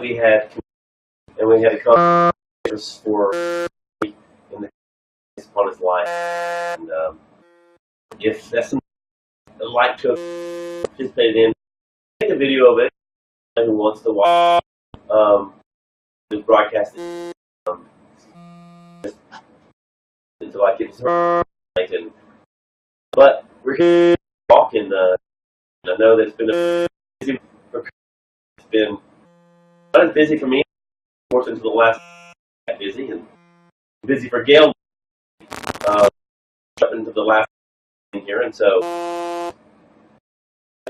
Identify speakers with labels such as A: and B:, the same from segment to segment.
A: we had a conference for in the upon his life, and if that's something I'd like to participate in, take a video of it. Who wants to watch this broadcast? Just until I get started. But we're here talking. I know that's been busy. It's been not as busy for me. Of course, until the last busy and busy for Gail until the last here, and so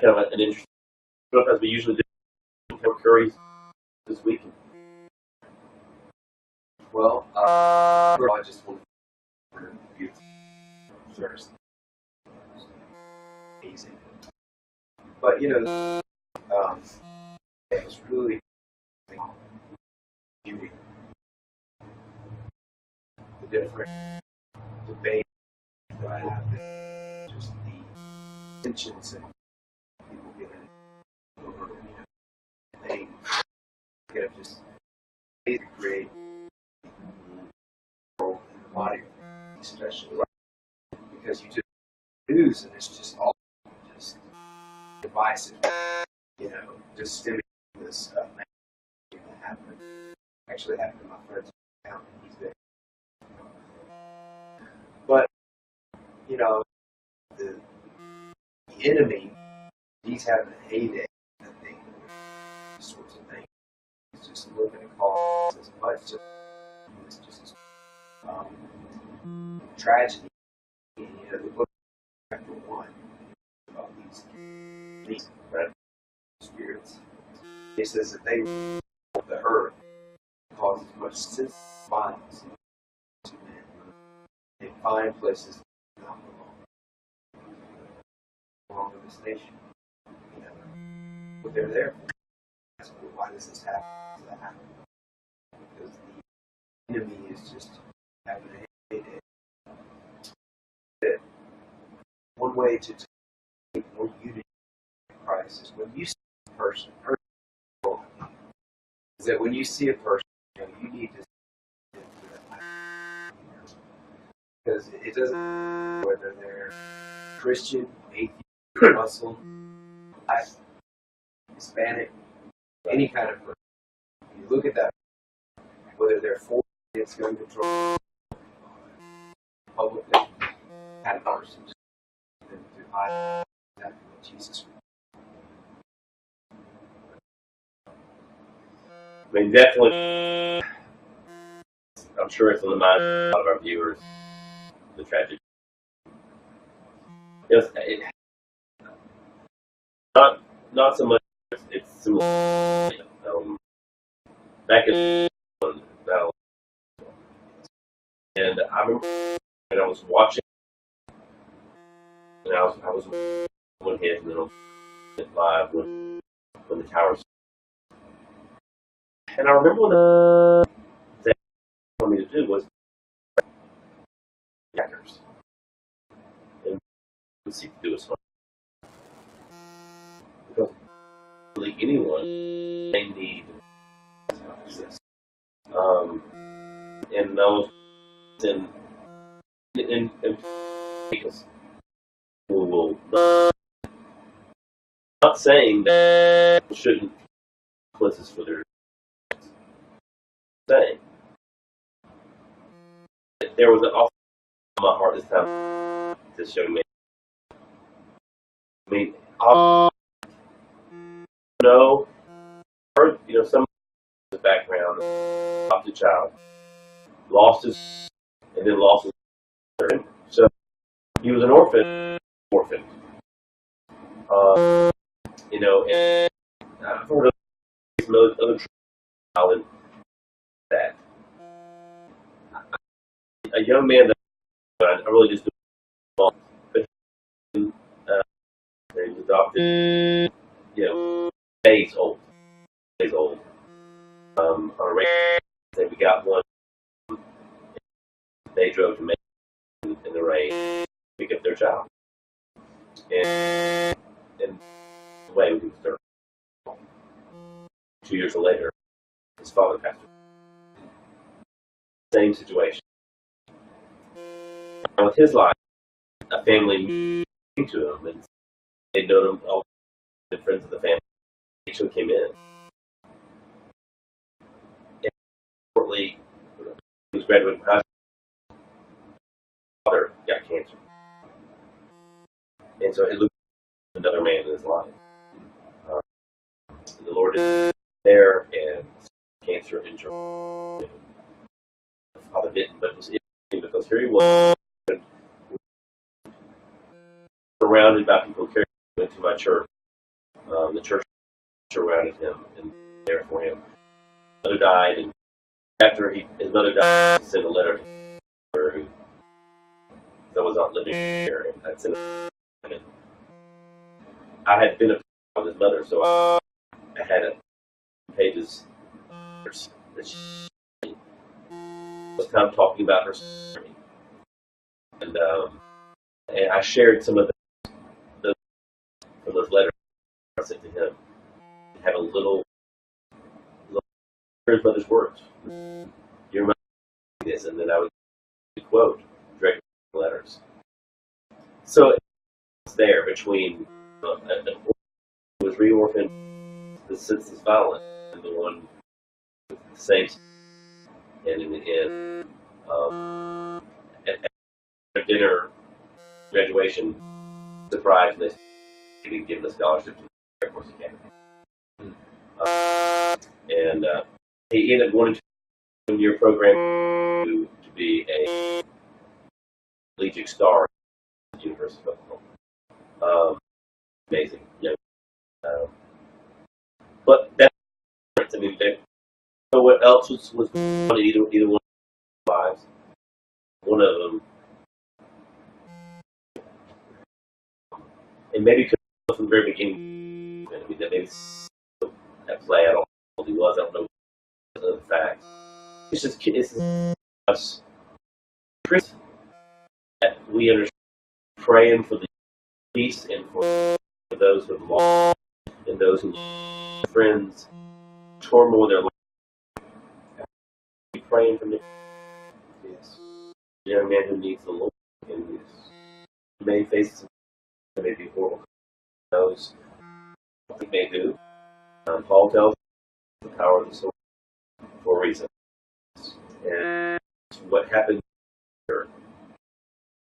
A: kind of an interesting stuff as we usually do for Curry this week.
B: Well, I just want to review first. Easy, but it was really beauty, the different debate that happened, just the tensions and people getting over, they get just create in the body, especially because you just news and it's just all just divisive, just stemming this stuff that happened. Actually happened to my friend's account, he's there. But the enemy, he's having a heyday, I think, these sorts of things. He's just looking to cause as much of it's just tragedy. The book chapter 1 about these spirits. It says that they rule the earth, cause as much sense violence to men. They find places that not belong to this nation. But they're there. Why does this happen? Does that happen? Because the enemy is just having a heyday. That one way to take more unity in Christ is when you see a person, is that when you see a person, you need to see them, because it doesn't matter whether they're Christian, atheist, Muslim, Black, Hispanic, any kind of person. You look at that, whether they're for against gun control, Republican, kind of person, to hide that from Jesus.
A: I mean, definitely, I'm sure it's on the mind of a lot of our viewers, the tragedy. Not so much, it's similar. Back in and I remember when I was watching, and I was one hit, and then I was live when the towers. And I remember what they told me to do was hackers. And seek to do as fun. Because really anyone they need access. And those and because we will not saying that people shouldn't places for their saying. There was an awful in my heart this time. This young man. I mean, I know, heard, some of the background, adopted child, lost his, and then lost his parent. So he was an orphan. And I've heard of some other child that a young man that I really just but he was adopted, days old. On a race, we got one. They drove to Maine in the rain to pick up their child. And the way we started 2 years later, his father passed away. Same situation. And with his life, a family came to him, and they'd known him, all the friends of the family. They took him in. And shortly, he was graduating from high school. His father got cancer. And so it looked like another man in his life. The Lord is there, and cancer injured. The father didn't, but it was interesting because here he was, surrounded by people who carried him into my church. The church surrounded him and there for him. His mother died, and after his mother died, he sent a letter to her who was not living here, and I sent a letter. I had been a with his mother, so I had pages that she was kind of talking about her story. And I shared some of from those letters I sent to him. I had a little his mother's words. You remember this, and then I would quote directly from the letters. So it's there between an who was reorphaned, the senseless violence, and the one with the same. And in the end, at dinner, graduation, surprise, and they didn't give him a scholarship to the Air Force Academy. And he ended up going into a one-year program to be a collegiate star at the University of Oklahoma. Amazing, yeah. But that's I mean, so what else was on either one of their lives? One of them, and maybe could have from the very beginning. I mean, that maybe that play. I don't know who he was. I don't know the facts. It's just us, Chris. That we understand praying for the peace and for those who have lost and those who lost friends, turmoil their life. Praying for me. Yes. The young man who needs the Lord and may face some maybe horrible knows what he may do. Paul tells the power of the sword for a reason. And what happened here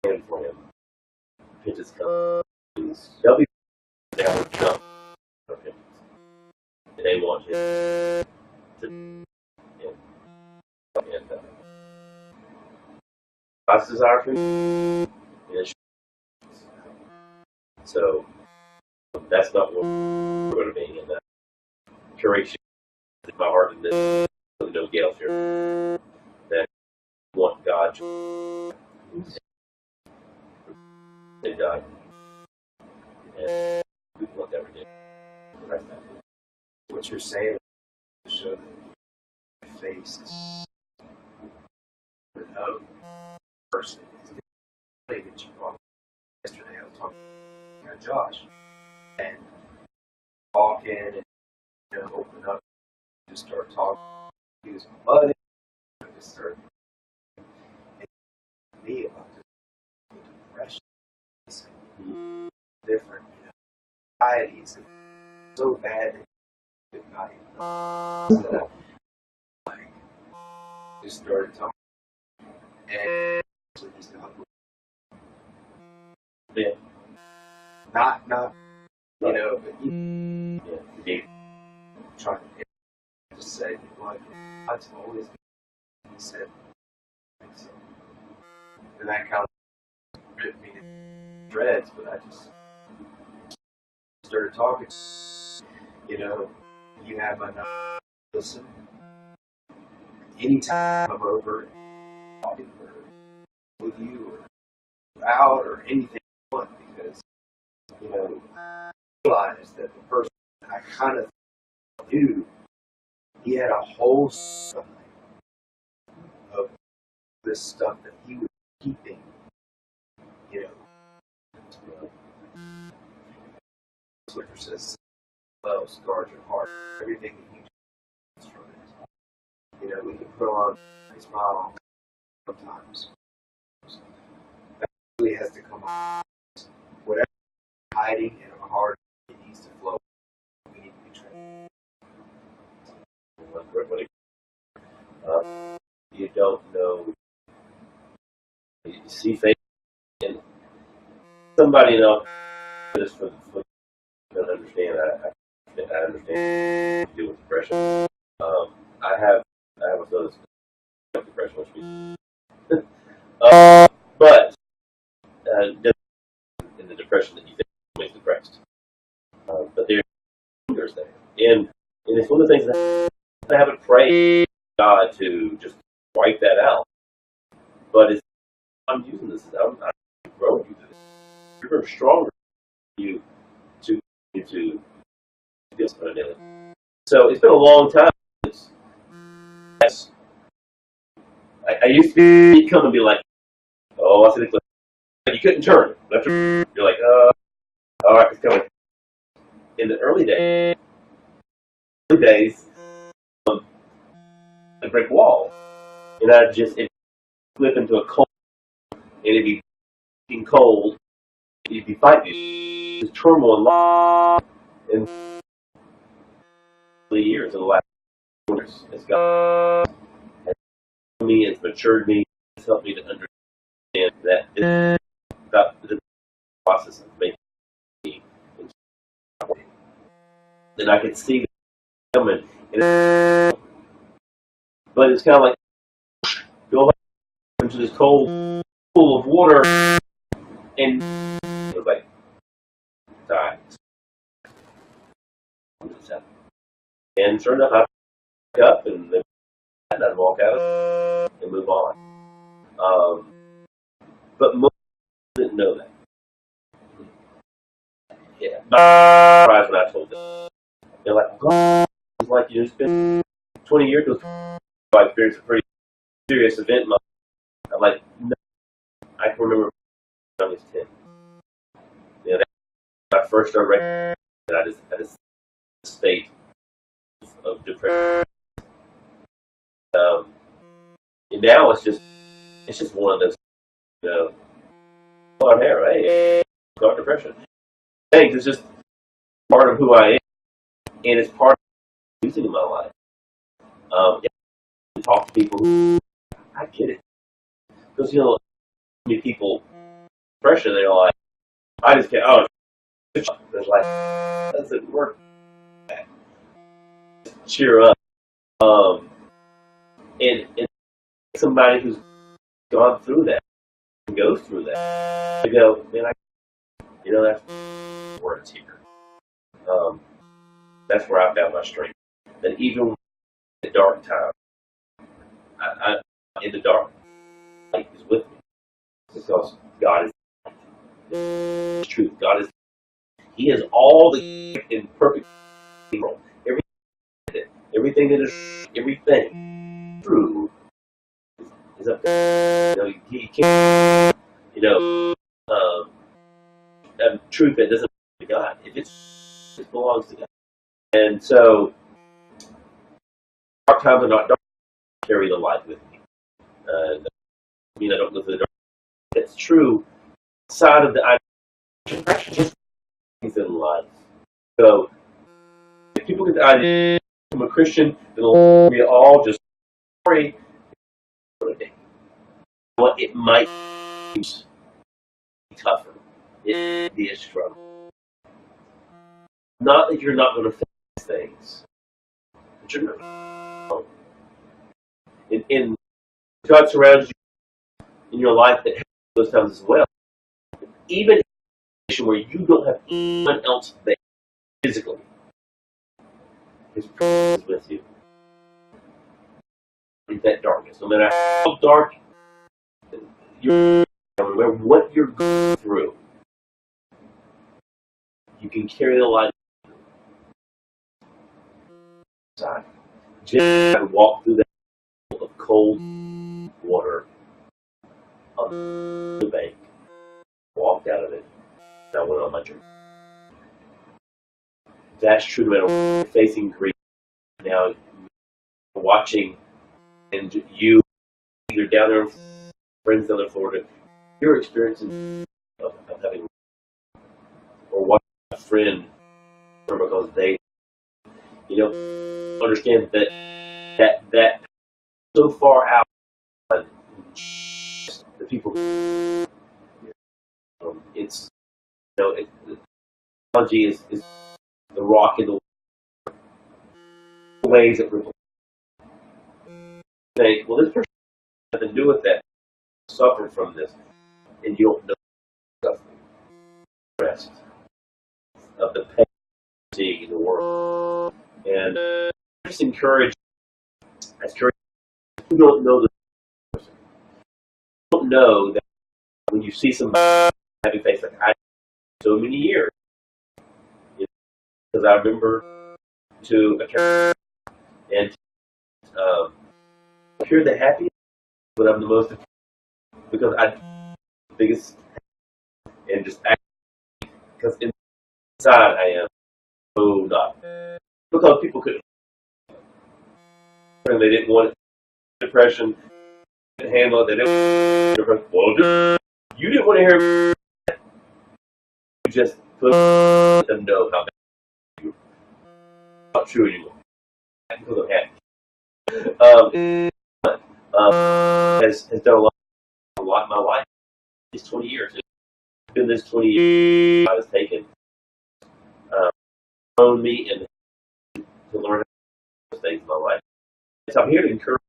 A: and for him. Repentance comes. They'll be down jump repentance. And they want him to and God's desire for you. So that's not what we're going to be in that curation in my heart in this no Gail here that want God to they died. And we want that redeemed.
B: What you're saying is to show that your face is of person. That you brought yesterday. I was talking to Josh and walk in and open up, just start talking. He was my buddy. I just started and me about the depression. It's different anxieties. So bad that not even so like just started talking and he's not not but he trying to just say like God's always he said so. And that kind of ripped me to shreds, but I just started talking. You have enough listen. Anytime I'm over talking or with you or out or anything you want, because I realized that the person I kind of knew, he had a whole side of this stuff that he was keeping, Scripture says, well, guard your heart. Everything that you do from it. we can put on a smile sometimes. That really has to come out. Whatever is hiding in our heart, it needs to flow. We need to be trained.
A: You don't know. You see faith in somebody else. Just for don't understand. I understand to do with depression. I have a feeling of depression, which means, but in the depression that you think is depressed. But there's there, and it's one of the things that I haven't prayed God to just wipe that out. But I'm using this. I'm growing you to this. You're very stronger than you to do this on a daily. So it's been a long time since I used to come and be like, oh, I see the clip. You couldn't turn it. You're like, all right, it's coming. In the early days, a brick wall, and it'd flip into a cold, and it'd be cold. You'd be fighting this turmoil in the years of the last years. It's got me, it's matured me, it's helped me to understand that it's about the process of making me. Then I could see it coming, but it's kind of like go into this cold pool of water, and it was like, die. And sure enough, I pick up and then I'd walk out and move on. But most didn't know that. Yeah, I'm surprised when I told them. They're like, God, it's like it's been 20 years ago. I experienced a pretty serious event. I'm like, no, I can remember when I was 10. You know, that's my first direct, and I just had a state of depression. And now it's just one of those, on hair, hey, got depression. Thanks, it's just part of who I am, and it's part of using in my life. Talk to people who I get it, because many people depression, they're like, I just can't. Oh, it's like doesn't work. Cheer up, and somebody who's gone through that and goes through that, to go, man, that's where it's here. That's where I found my strength. That even in the dark time, I in the dark, light is with me, because God is truth. God is. He has all the in perfect control. Everything that is everything true is up there. He can't. Truth that doesn't belong to God. If it belongs to God. And so, dark times are not dark. I carry the light with me. I don't live in the dark. It's true. Side of the idea things in life. So, if people get the idea I'm a Christian, then we all just pray. What it might be tougher. It be a struggle. Not that you're not going to face things, but you're not. And God surrounds you in your life that has those times as well. Even in a situation where you don't have anyone else there physically, His presence is with you. In that darkness, no matter how dark you're, no matter what you're going through, you can carry the light inside. Just walk through that pool of cold water on the bank, walked out of it, and I went on my journey. That's true no matter what you're facing grief. Now, watching and you either down there, friends down in Florida, your experiences of having or watching a friend because they, understand that so far out, the people, it's technology is the rock in the ways that people think, well, this person has nothing to do with that, suffered from this, and you don't know the rest of the pain in the world. And just encourage, who don't know the person, don't know that when you see somebody having face like I so many years, because I remember to a church and appear the happiest, but I'm the most because I the biggest and just act because inside I am so not because people couldn't and they didn't want depression to handle it. They didn't depression. Well, you didn't want to hear you just put them know how bad you not true anymore because I'm happy. Has done a lot in my life. These 20 years. It's been this 20 years I was taken. Shown me and to learn those things in my life. So I'm here to encourage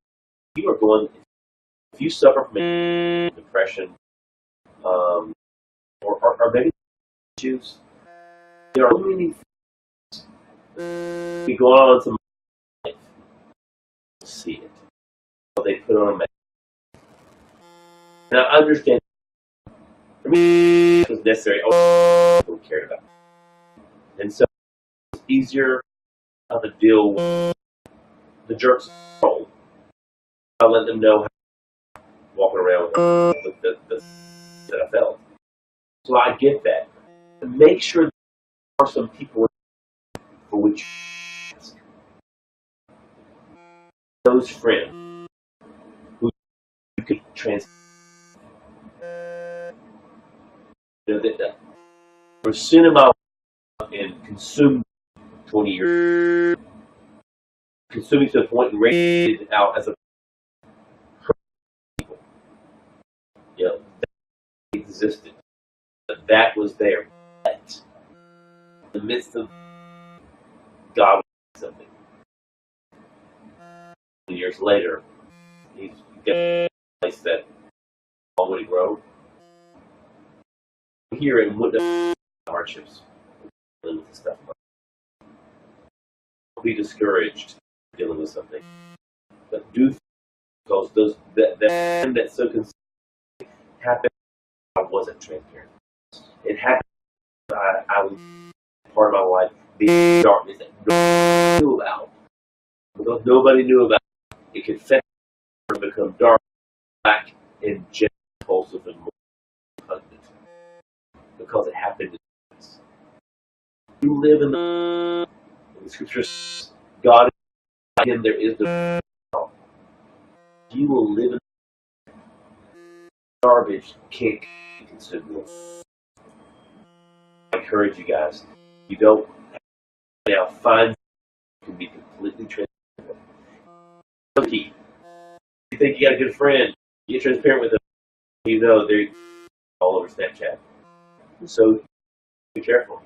A: you are going, if you suffer from depression, or maybe issues, there are so many things be going on in some life. See it. What they put on a map. And I understand for me it was necessary. I don't care about it. And so it's easier to deal with the jerks role. I let them know how walking around with the that I felt. So I get that. But make sure there are some people for which you ask. Those friends who you could transfer. That were sin in my life and consumed 20 years. Consuming to the point and rated out as a people. That existed. That was there. But in the midst of God something. Years later, he's got a place that already grow. Here in what hardships, dealing with stuff. Don't be discouraged dealing with something, but do because those that so happened. I wasn't transparent. It happened. I was part of my life being darkness that nobody knew about. Because nobody knew about it, it could fester and become dark, black, and just impulsive and more repugnant. Because it happened in us. You live in the scriptures, God in Him there is no you will live in garbage can't be consumed. I encourage you guys. You don't now find you can be completely transparent. You think you got a good friend, you get transparent with them, they're all over Snapchat. So be careful.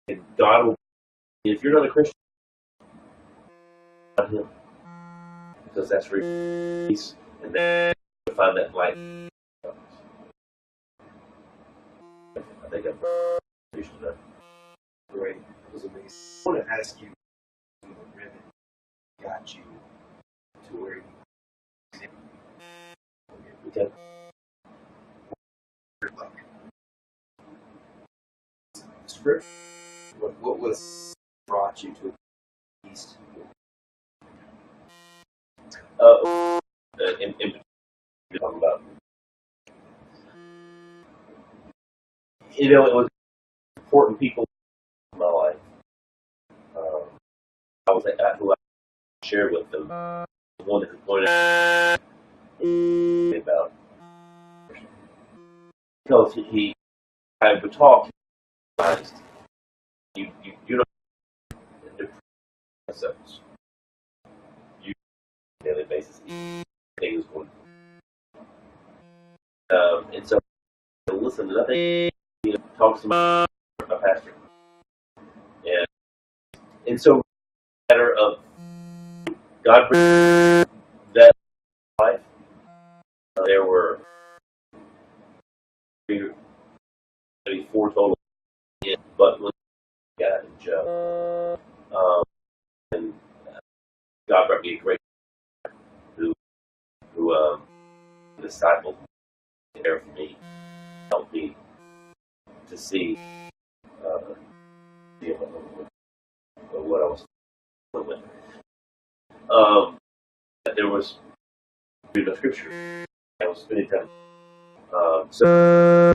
A: And God will, if you're not a Christian, not Him. Because that's where peace and then find that light. I think I'm appreciative of that.
B: Great. It was amazing. I want to ask you, the ribbon got you to where you
A: Okay.
B: luck. Script. What was brought you to the East?
A: In talking about, it was important people in my life. I was who I share with them. One that could point out about because I would talk. You know the concepts. You on a daily basis. Things going. And so listen to nothing. Talk to my pastor, and so matter of God that life. There were maybe 4 total, but when God and Joe, and God brought me a great who discipled there for me, helped me to see what I was dealing with. There was reading of scripture. I was spending time. So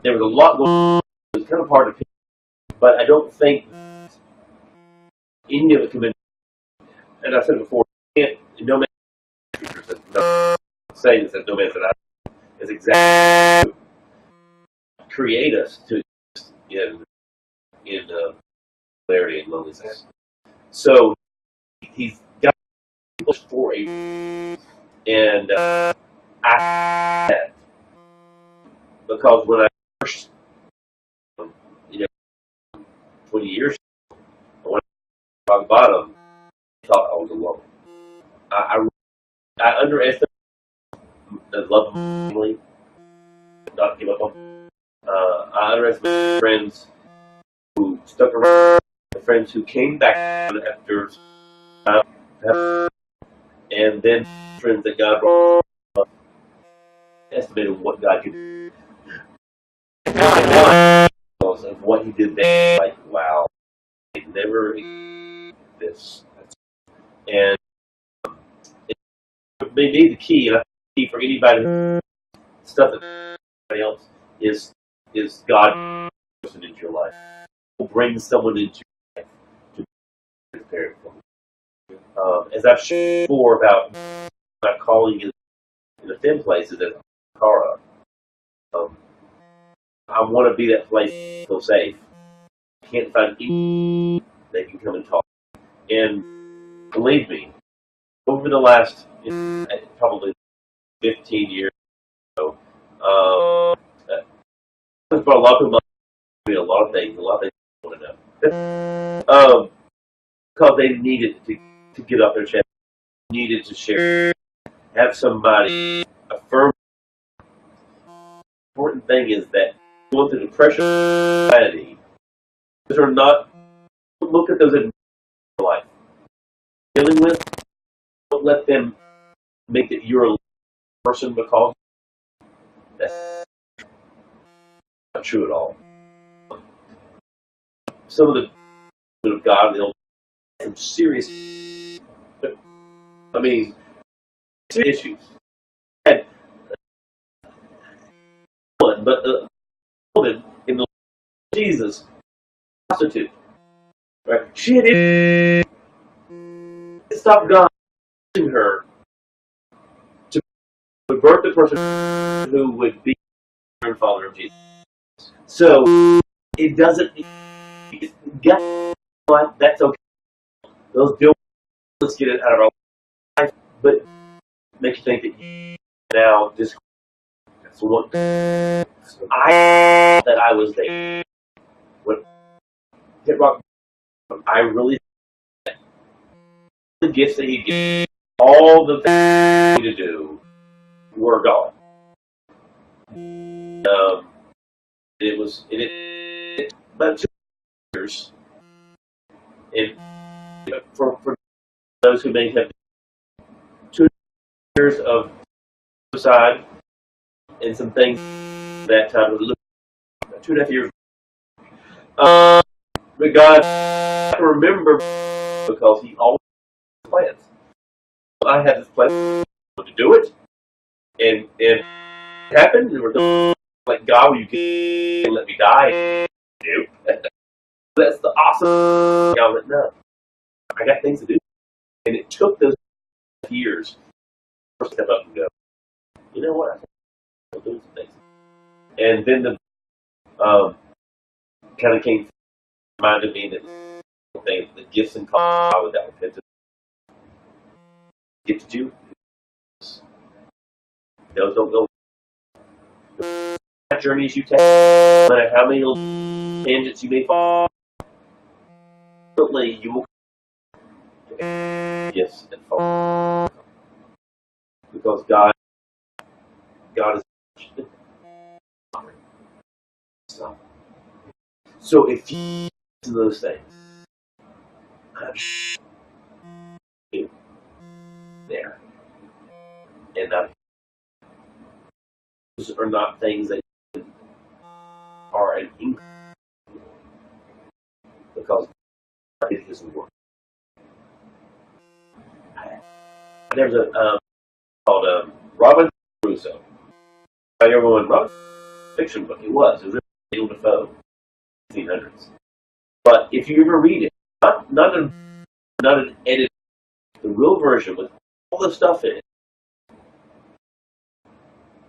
A: there was a lot going on. It was kind of hard to pick, but I don't think any of it could be. And I said before, no man saying this, no man said I is exactly create us to in clarity and loneliness. So he's got people for a and I had because when I first 20 years ago, when I rock bottom, I thought I was alone. I underestimated the love of my family, not give up on. I underestimated friends who stuck around, the friends who came back after, and then friends that God brought up, estimated what God could do. Because of what He did there, like, wow, it never this. And it may be the key, and I think the key for anybody, stuff that anybody else is God person into your life. Will bring someone into your life to be prepared for. As I've shared before about my calling in the thin places at Cara, I want to be that place to feel safe. I can't find anyone that can come and talk. And believe me, over the last probably 15 years or so, it's brought a lot of people a lot of things I want to know. Because they needed to get off their chest, needed to share, have somebody affirm. The important thing is that going through depression, anxiety, those are not. Look at those in your life. Dealing with, don't let them make it you're a person because that's not true at all. Some of the of God, they'll some serious, serious issues. And one, but the woman in the Jesus, prostitute, right? She had stopped God using her to birth the person who would be the father of Jesus. So it doesn't get like that's okay. Those bills, let's get it out of our life, but make you think that you now just that's one. I was there when hit rock. I really the gifts that He gave, all the things to do were gone. It about 2 years, and for those who may have 2 years of suicide and some things that time was 2.5 years. But God, I remember because He always has plans. I had this plan to do it, and it happened. And we're like, God, will you can let me die? Nope. That's the awesome. God went, no, I got things to do, and it took those years, first step up and go, you know what, I think I'll do some things. And then the kind of came, reminded me that the gifts and calls without repentance get to do. Those don't go. Journeys you take, no matter how many little tangents you may fall, ultimately you will gifts and fall. Because God is so if you do those things, I'm there. And those are not things that are an increase because it isn't work. There's a called Robinson Crusoe. Everyone, Robinson fiction book. It was really Neil Defoe, 1800s. But if you ever read it, not an edited, the real version with all the stuff in it,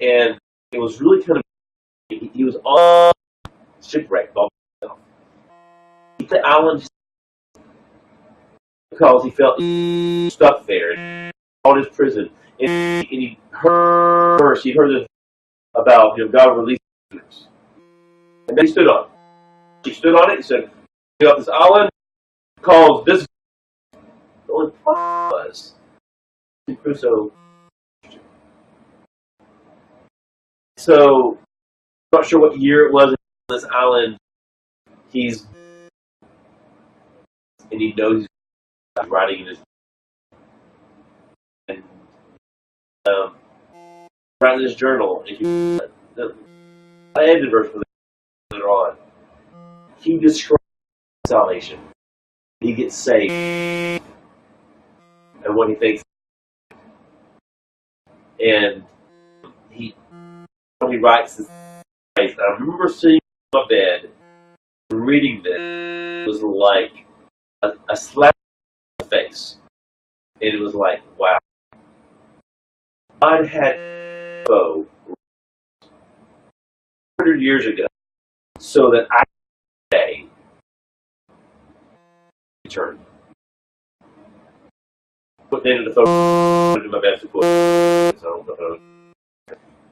A: and it was really kind of he was on shipwrecked by himself. He the island because he felt stuck there on his prison, and he heard about God releasing prisoners, and then he stood on it. He stood on it. He said, "We got this island called this." The only problem was Crusoe. So, not sure what year it was on this island. He knows he's writing in his and writing in his journal. If you I ended verse for later on. He describes salvation. He gets saved, and what he thinks, and when he writes this. I remember sitting on my bed reading this. It was like a slap in the face. And it was like, wow. God had Bo 100 years ago so that I could say, return. Put the end of the phone, do my best to quote.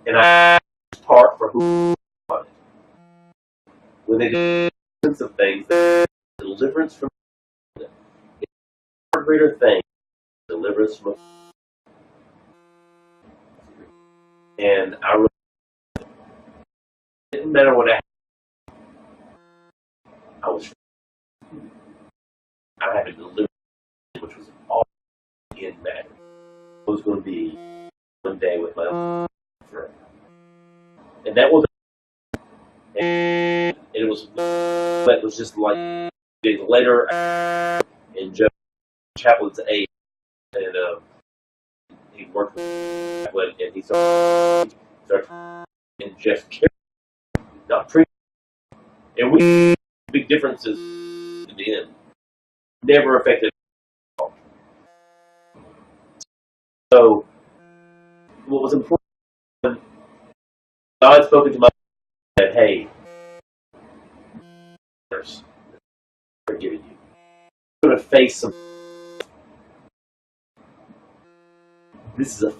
A: And I part for who I wanted. When they do some things, deliverance from it's a far greater thing, deliverance from and I really didn't matter what I had to deliver, which was all in matter. It was going to be one day with my own friend. And that was and it was but it was just like days later in Jeff Chaplin's age, and he worked with Chaplin, and he started and Jeff Carey, not pre, and we big differences in the end never affected. So what was important, God had spoken to my that hey, there's forgiving you. You're going to face some. This is a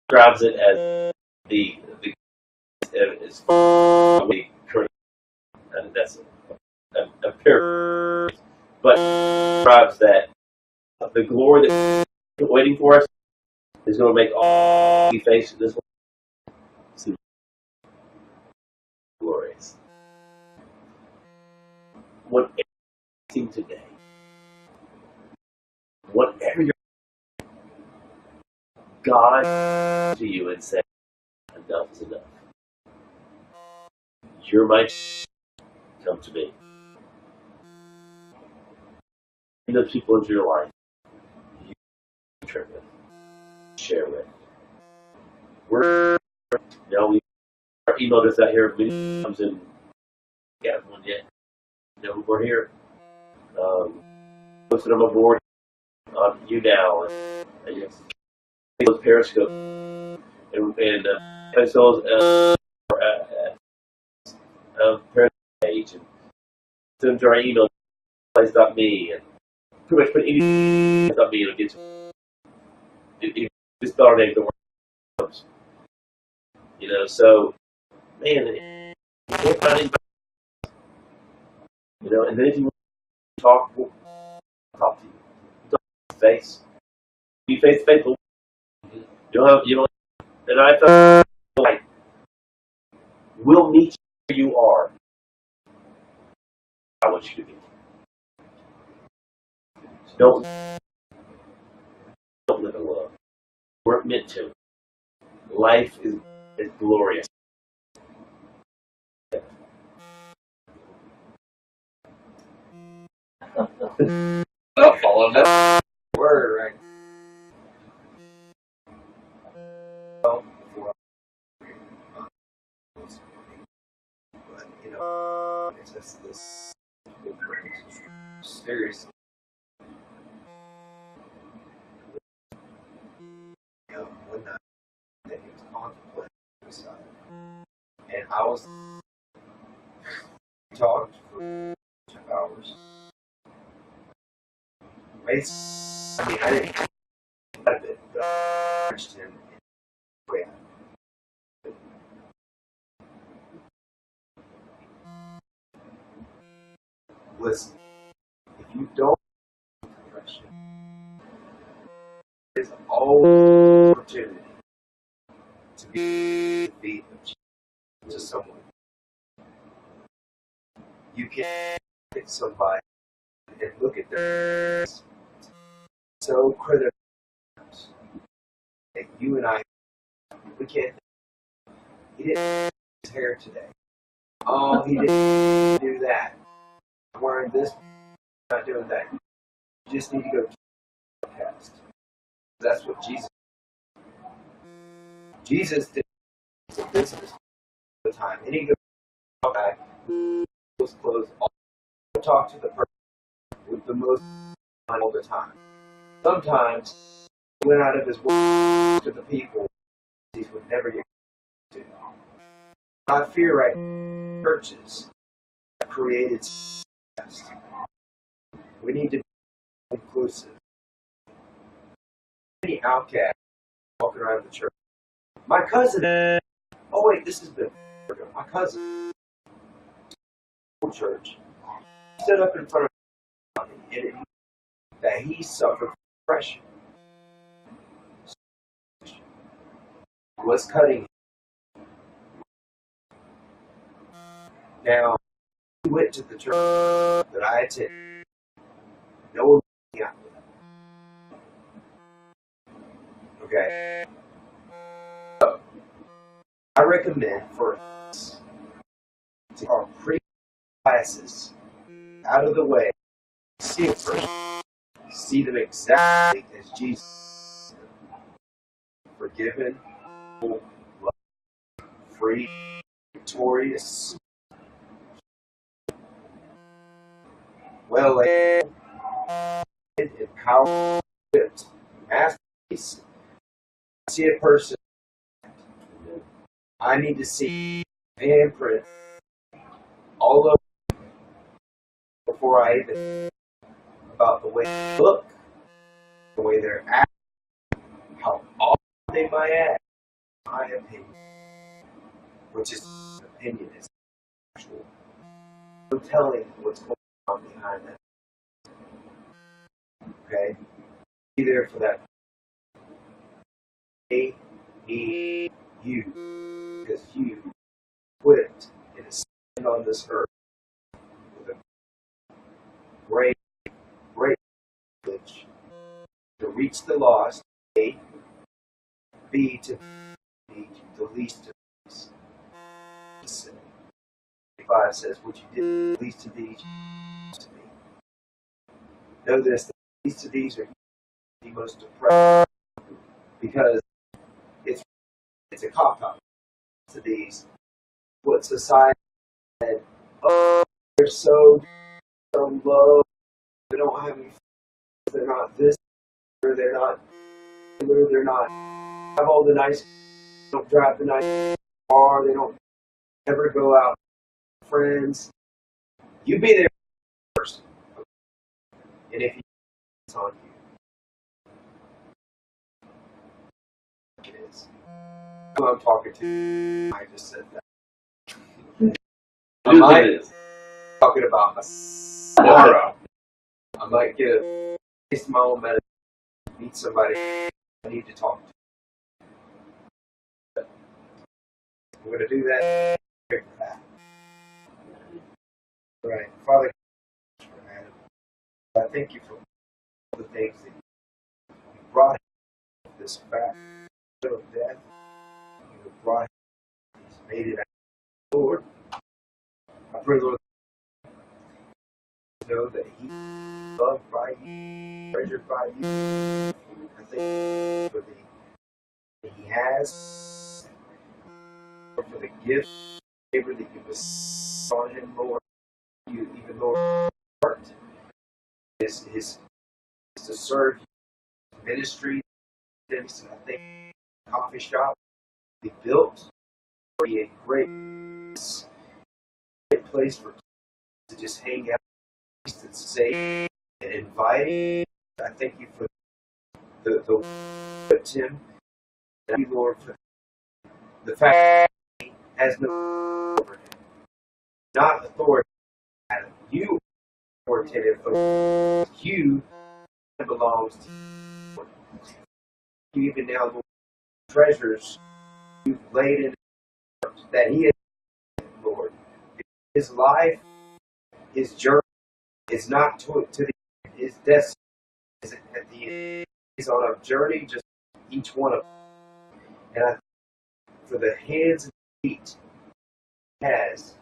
A: describes it as the is current, and that's a paraphrase, but describes that the glory that's waiting for us is going to make all we face in this life seem glorious. Whatever you're today, whatever you're, God to you and say, enough is enough. You're my come to me. And those people into your life, you turn with, share with. We our email address out here many times, and we haven't one yet. We're here. Posted on my board on YouNow and those Periscope and pencils Periscope page and send them to our email place.me and pretty much put anything .me it'll get to it just spell our name the word. So man, you can't find anybody, and then if you want to talk, we'll talk to you. Talk to face. Be face to face. You don't, and I felt like we'll meet you where you are. I want you to be. Don't live in love. We're meant to. Life is glorious.
B: I'll follow that word, right? Well, before but it's just this serious. One night that he was contemplating suicide, and I was talked for 2 hours. Basically, I didn't get it, but I urged him. Listen, if you don't have depression, there's always opportunity to be the to someone. You can pick somebody and look at them so critical that you and I, we can't. He didn't do his hair today. Oh, he didn't do that. I'm wearing this, not doing that. You just need to go to the podcast. That's what Jesus did business all the time. And he goes back, was closed, talk to the person with the most all the time. Sometimes he went out of his way to the people he would never get to. I fear right now, churches have created success. We need to be inclusive. Many outcasts walking around the church. My cousin. Oh wait, this has been my cousin. Church stood up in front of me and admitted that he suffered from depression. Was cutting. Now, he went to the church that I attended. No one was out with him. Okay. So, I recommend for us to take our pre-classes out of the way, see it first, see them exactly as Jesus, forgiven, free, victorious, well able, empowered, masterpiece. I see a person. I need to see handprint all over before I even about the way they look, the way they're acting, how often they might act. My opinion, which is an opinion, is actual. No telling what's going on behind that. Okay? Be there for that. They need you because you equipped and stand on this earth with a great, great privilege to reach the lost. A, B, to be the least of these. 5 says, what you did the least of these to me. Know this, the least of these are the most depressed because it's a cop-out to these. What society said, oh, they're so low, they don't have any, they're not this, they're not, they're not have all the nice, they don't drive the nice car, they don't ever go out with friends. You be there first. And if it's on you, it is. Who I'm talking to, I just said that. I might talking about tomorrow. I might get a taste of my own medicine, meet somebody I need to talk to. I'm going to do that. Right. Father, I thank you for all the things that you brought this fact of death. You have brought He's made it out. Lord, I pray, Lord, to know that He is loved by you, treasured by you. I thank you for the that He has, for the gift, favor that you bestow on Him, Lord. You, even Lord, heart is to serve you, ministry. I think coffee shop be built, be a great place for to just hang out, and safe and inviting. I thank you for the Tim. Thank you, Lord, for the fact that he has no authority, not authority. You are authoritative. You belongs to you. You even now, Lord, treasures you've laid in that He has, Lord. His life, His journey is not to the His destiny is at the end. He's on a journey, just each one of us. And I thank for the hands and feet He has,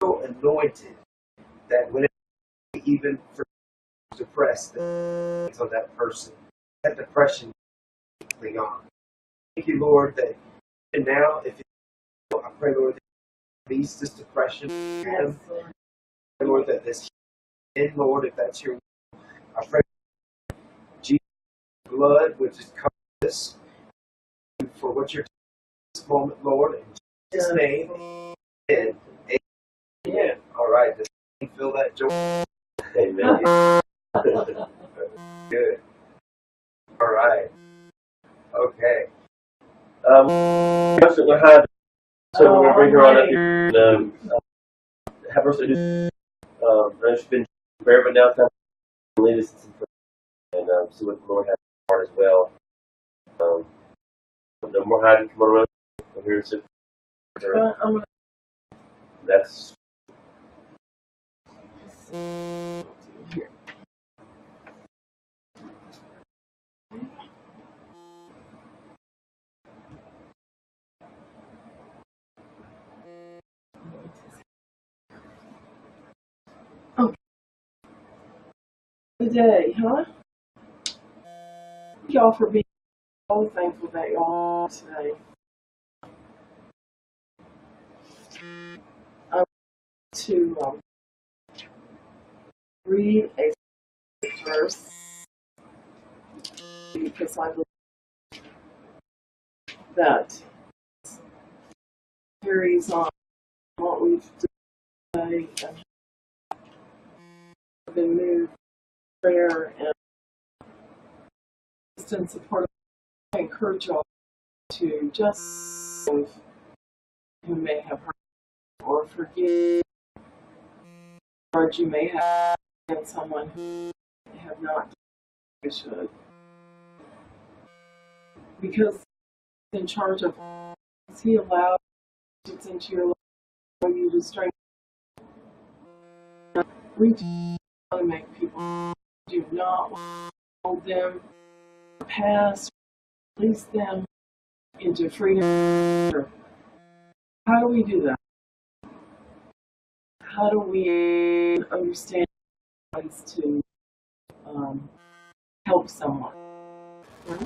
B: so anointed that whenever He even depressed things on that person, that depression is gone. Thank you, Lord, that and now, if I pray, Lord, that release this depression, yes, Lord, that this in, Lord, if that's your will, I pray Jesus' blood would just cover this for what you're doing this moment, Lord, in Jesus' name. Amen. Amen. All right, does you feel that joy? Amen. Good. All right. Okay.
A: So we're going to bring her on up here and have her do. She's been prayer, but now it's time to lead us in prayer and see what the Lord has in heart as well. No more hiding. Come on around. I'm here and sit. That's. Here.
C: Okay. Today, huh? Thank y'all for being so thankful that y'all are today. I'm to read a verse because I believe that carries on what we've done today and been moved prayer and just in support of. I encourage y'all to just who may have hurt or forgive, or you may have been someone who have not you should. Because in charge of He allows it into your life for you to strengthen. We do not want to make people do not hold them past, release them into freedom. How do we do that? How do we understand ways to help someone? Well,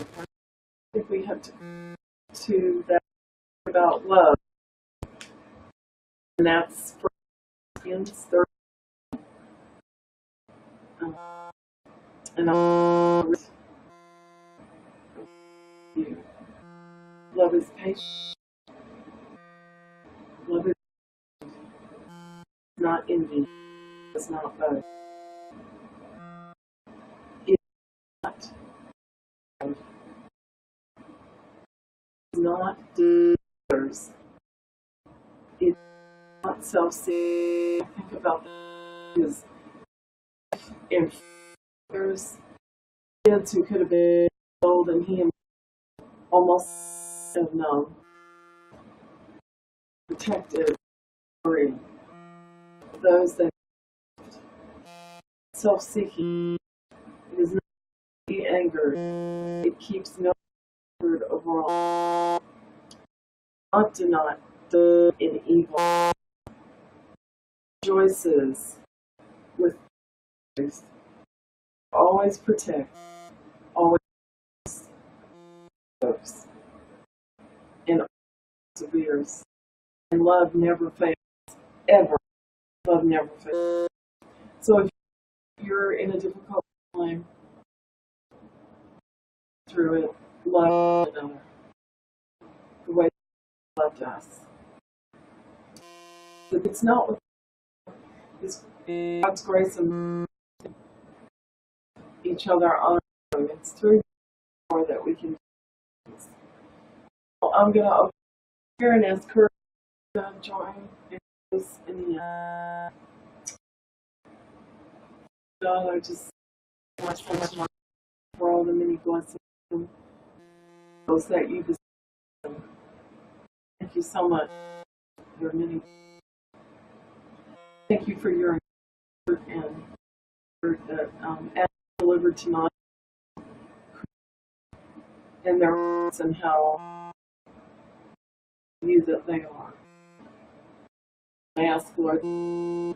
C: if we have to that about love, and that's Philippians 3. And Love is patient. Love is not envy. It's not both. It's not. It's not others. It's not self-seeking. Think about his and there's kids who could have been old and he almost have known. Protective, worried. Those that self-seeking. It is not be angered. It keeps no record of wrong. Not to not do in evil. Rejoices with grace. Always protect. Always hopes. And perseveres. And love never fails. Ever. Love never fails. So if you're in a difficult time, through it, love one another. The way God loved us. But it's not with God's grace and each other on. It's through more that we can do this. Well, I'm going to open here and ask her to join us in the God, I just want so much more for all the many blessings those that you deserve. Thank you so much for your many. Thank you for your word and word that as delivered tonight and their words and how you that they are. I ask, Lord, be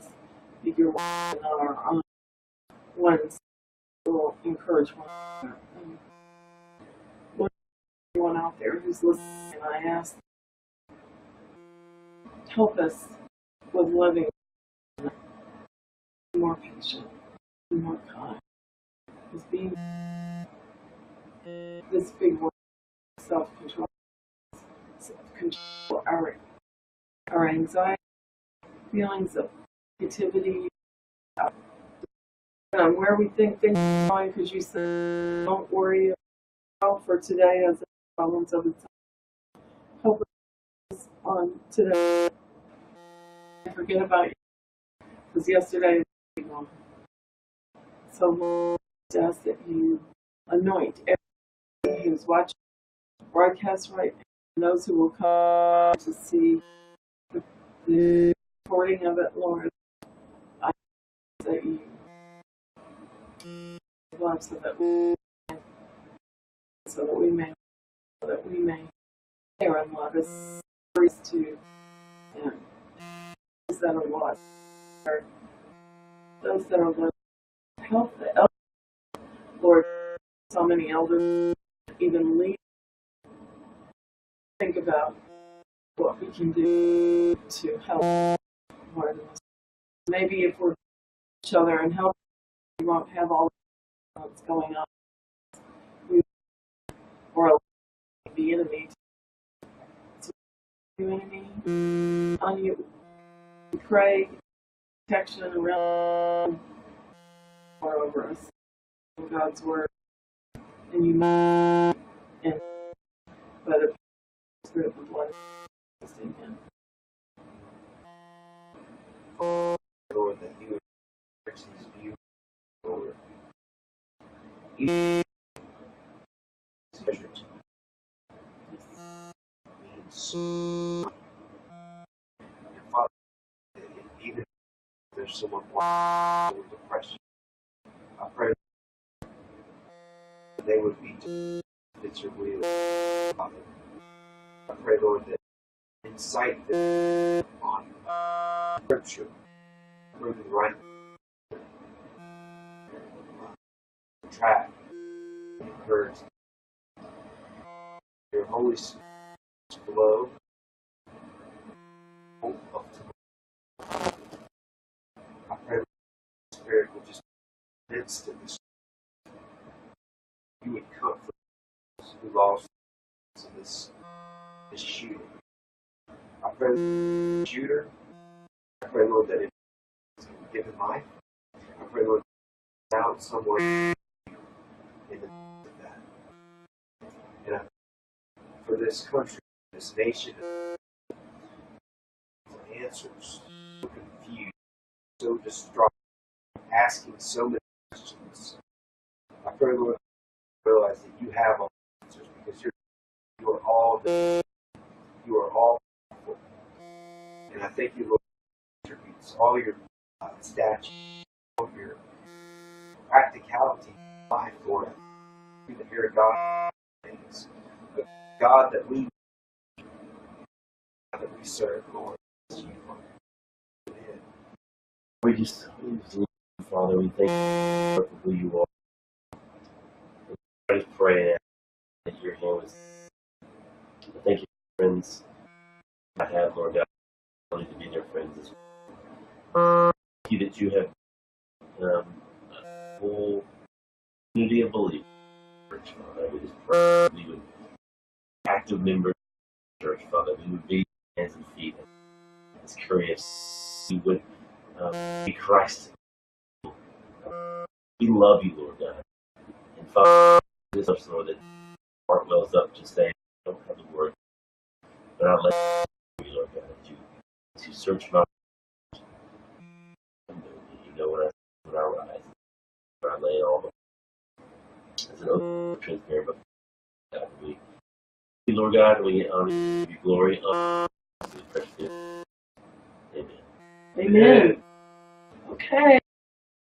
C: your word and our ones will encourage one another. And Lord, everyone out there who's listening, and I ask, help us with loving, be more patient, be more kind. Because being this big word, self-control, our anxiety, feelings of negativity, where we think things are fine, because you said, don't worry about for today as the problems of the time. Help us on today. Forget about you, because yesterday was gone. So Lord, I ask that you anoint everyone who's watching the broadcast right now, and those who will come to see the recording of it, Lord. I ask that you love so that we may care and love us to them. Those that are lost, those that are lost, help the elders, Lord. So many elders even leave. Think about what we can do to help one another. Maybe if we're each other and help, we won't have all that's going on. Or the enemy. The enemy on you. We pray protection around or over us in God's word, and you know, and by the Spirit of blood, Amen.
B: Lord, that you would fix these views, Lord. Each measures means, and Father, even if there's someone with depression, I pray that they would be just it's your will, Father. I pray, Lord, that incite them on Scripture, proving right track, encourage your Holy Spirit flow up to the I pray that the Spirit would just instantly you would comfort those who lost in this this shooting. I pray for the shooter. I pray, Lord, that it's given life. I pray, Lord, that it's out somewhere in the midst of that. And I pray for this country, this nation, for answers, so confused, so distraught, asking so many questions. I pray, Lord, realize that you have all the answers because you are all the, you are all powerful. And I thank you, Lord, for your attributes, all your statutes, all your practicality in life, Lord. I thank you that you're a God of things, a God that we serve, Lord. Amen.
A: We just love you, Father. We thank you for who you are. I just pray that your hand was. I thank you for friends I have, Lord God. I wanted to be their friends as well. Thank you that you have a full community of believers. Father, we just pray that we would be active members of the church, Father. We would be hands and feet as curious. We would be Christ. We love you, Lord God. And Father, this is Lord that heart wells up to say, I don't have the word, but I'll let you, Lord God, to search my heart. You know when I rise, when I lay it all as an open, transparent, but God, we, Lord God, we honor you, give you glory, honor, Amen.
C: Amen. Okay,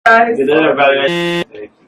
C: guys.
A: Good night, everybody.
B: Thank you.